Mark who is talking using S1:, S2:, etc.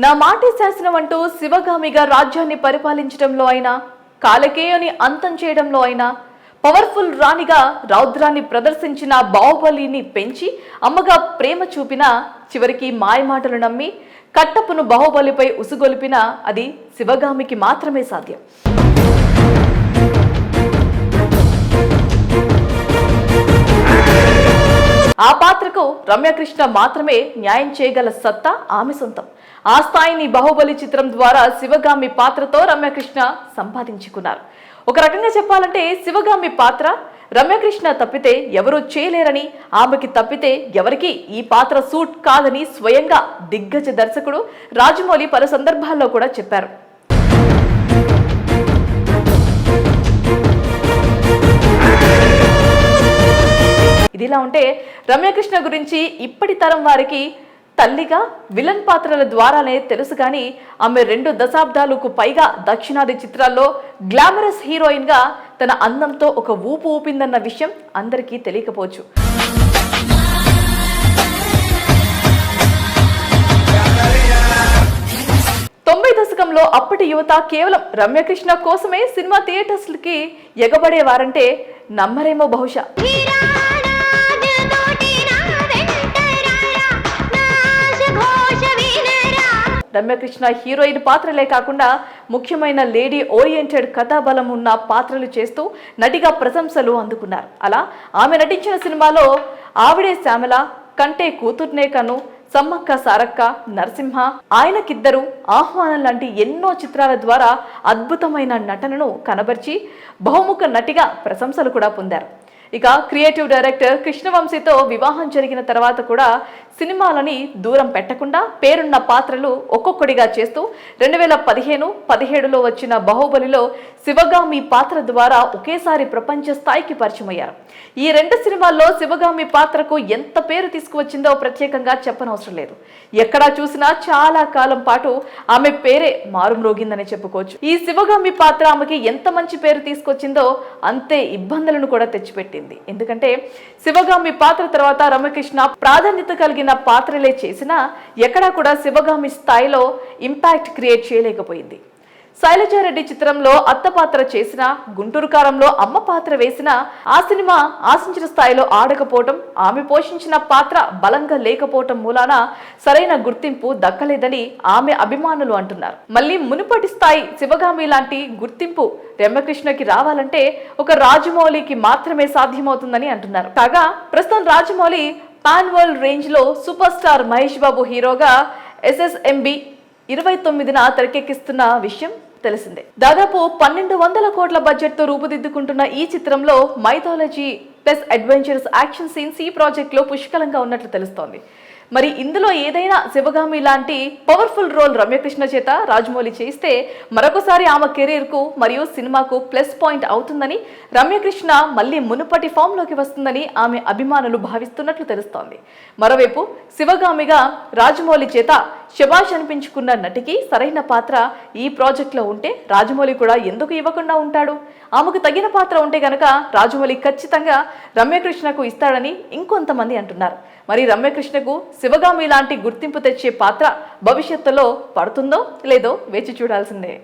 S1: నా మాటే శాసనం అంటూ శివగామిగా రాజ్యాన్ని పరిపాలించడంలో అయినా, కాలకేయుని అంతం చేయడంలో అయినా, పవర్ఫుల్ రాణిగా రౌద్రాన్ని ప్రదర్శించిన బాహుబలిని పెంచి అమ్మగా ప్రేమ చూపిన, చివరికి మాయమాటలు నమ్మి కట్టపును బాహుబలిపై ఉసుగొలిపిన అది శివగామికి మాత్రమే సాధ్యం. ఆ పాత్రకు రమ్యకృష్ణ మాత్రమే న్యాయం చేయగల సత్తా ఆమె సొంతం. ఆ స్థాయిని బాహుబలి చిత్రం ద్వారా శివగామి పాత్రతో రమ్యకృష్ణ సంపాదించుకున్నారు. ఒక రకంగా చెప్పాలంటే శివగామి పాత్ర రమ్యకృష్ణ తప్పితే ఎవరూ చేయలేరని, ఆమెకి తప్పితే ఎవరికి ఈ పాత్ర సూట్ కాదని స్వయంగా దిగ్గజ దర్శకుడు రాజమౌళి పలు సందర్భాల్లో కూడా చెప్పారు. ఇదిలా ఉంటే రమ్యకృష్ణ గురించి ఇప్పటి తరం వారికి తల్లిగా విలన్ పాత్రల ద్వారానే తెలుసు కానీ ఆమె 2 దశాబ్దాలకు పైగా దక్షిణాది చిత్రాల్లో గ్లామరస్ హీరోయిన్ గా తన అందంతో ఒక ఊపు ఊపిందన్న విషయం అందరికీ తెలియకపోవచ్చు. దశకంలో అప్పటి యువత కేవలం రమ్యకృష్ణ కోసమే సినిమా థియేటర్స్కి ఎగబడేవారంటే నమ్మరేమో బహుశా. రమ్యకృష్ణ హీరోయిన్ పాత్రలే కాకుండా ముఖ్యమైన లేడీ ఓరియంటెడ్ కథాబలం ఉన్న పాత్రలు చేస్తూ నటిగా ప్రశంసలు అందుకున్నారు. అలా ఆమె నటించిన సినిమాలో ఆవిడే శ్యామల, కంటే కూతుర్నే కను, సమ్మక్క సారక్క, నరసింహ, ఆయనకిద్దరు, ఆహ్వానం లాంటి ఎన్నో చిత్రాల ద్వారా అద్భుతమైన నటనను కనబర్చి బహుముఖ నటిగా ప్రశంసలు కూడా పొందారు. ఇక క్రియేటివ్ డైరెక్టర్ కృష్ణవంశీతో వివాహం జరిగిన తర్వాత కూడా సినిమాలని దూరం పెట్టకుండా పేరున్న పాత్రలు ఒక్కొక్కడిగా చేస్తూ 2015-17లో వచ్చిన బాహుబలిలో శివగామి పాత్ర ద్వారా ఒకేసారి ప్రపంచ స్థాయికి పరిచయమయ్యారు. ఈ 2 సినిమాల్లో శివగామి పాత్రకు ఎంత పేరు తీసుకువచ్చిందో ప్రత్యేకంగా చెప్పనవసరం లేదు. ఎక్కడా చూసినా చాలా కాలం పాటు ఆమె పేరే మారుమ్రోగిందని చెప్పుకోవచ్చు. ఈ శివగామి పాత్ర ఆమెకి ఎంత మంచి పేరు తీసుకొచ్చిందో అంతే ఇబ్బందులను కూడా తెచ్చిపెట్టింది. ఎందుకంటే శివగామి పాత్ర తర్వాత రమ్యకృష్ణ ప్రాధాన్యత కలిగిన పాత్రలే చేసినా ఎక్కడా కూడా శివగామి స్థాయిలో ఇంపాక్ట్ క్రియేట్ చేయలేకపోయింది. శైలజారెడ్డి చిత్రంలో అత్త పాత్ర చేసిన, గుంటూరు కారంలో అమ్మ పాత్ర వేసిన ఆ సినిమా ఆశించిన స్థాయిలో ఆడకపోవటం, ఆమె పోషించిన పాత్ర బలంగా లేకపోవటం మూలాన సరైన గుర్తింపు దక్కలేదని ఆమె అభిమానులు అంటున్నారు. మళ్ళీ మునుపటి స్థాయి శివగామి లాంటి గుర్తింపు రమ్యకృష్ణకి రావాలంటే ఒక రాజమౌళికి మాత్రమే సాధ్యమవుతుందని అంటున్నారు. కాగా ప్రస్తుతం రాజమౌళి పాన్ వరల్డ్ రేంజ్ లో సూపర్ స్టార్ మహేష్ బాబు హీరోగా SSMB 29న తెరకెక్కిస్తున్న విషయం తెలిసిందే. దాదాపు 1200 కోట్ల బడ్జెట్ తో రూపుదిద్దుకుంటున్న ఈ చిత్రంలో mythology plus adventurous action scenes ఈ ప్రాజెక్ట్ లో పుష్కలంగా ఉన్నట్లు తెలుస్తోంది. మరి ఇందులో ఏదైనా శివగామి లాంటి పవర్ఫుల్ రోల్ రమ్యకృష్ణ చేత రాజమౌళి చేస్తే మరొకసారి ఆమె కెరీర్ కు మరియు సినిమాకు ప్లస్ పాయింట్ అవుతుందని, రమ్యకృష్ణ మళ్ళీ మునుపటి ఫామ్ లోకి వస్తుందని ఆమె అభిమానులు భావిస్తున్నట్లు తెలుస్తోంది. మరోవైపు శివగామిగా రాజమౌళి చేత శభాష్ అనిపించుకున్న నటికి సరైన పాత్ర ఈ ప్రాజెక్ట్ లో ఉంటే రాజమౌళి కూడా ఎందుకు ఇవ్వకుండా ఉంటాడు? ఆమెకు తగిన పాత్ర ఉంటే గనక రాజమౌళి ఖచ్చితంగా రమ్యకృష్ణకు ఇస్తాడని ఇంకొంతమంది అంటున్నారు. మరి రమ్యకృష్ణకు శివగామి లాంటి గుర్తింపు తెచ్చే పాత్ర భవిష్యత్తులో పడుతుందో లేదో వేచి చూడాల్సిందే.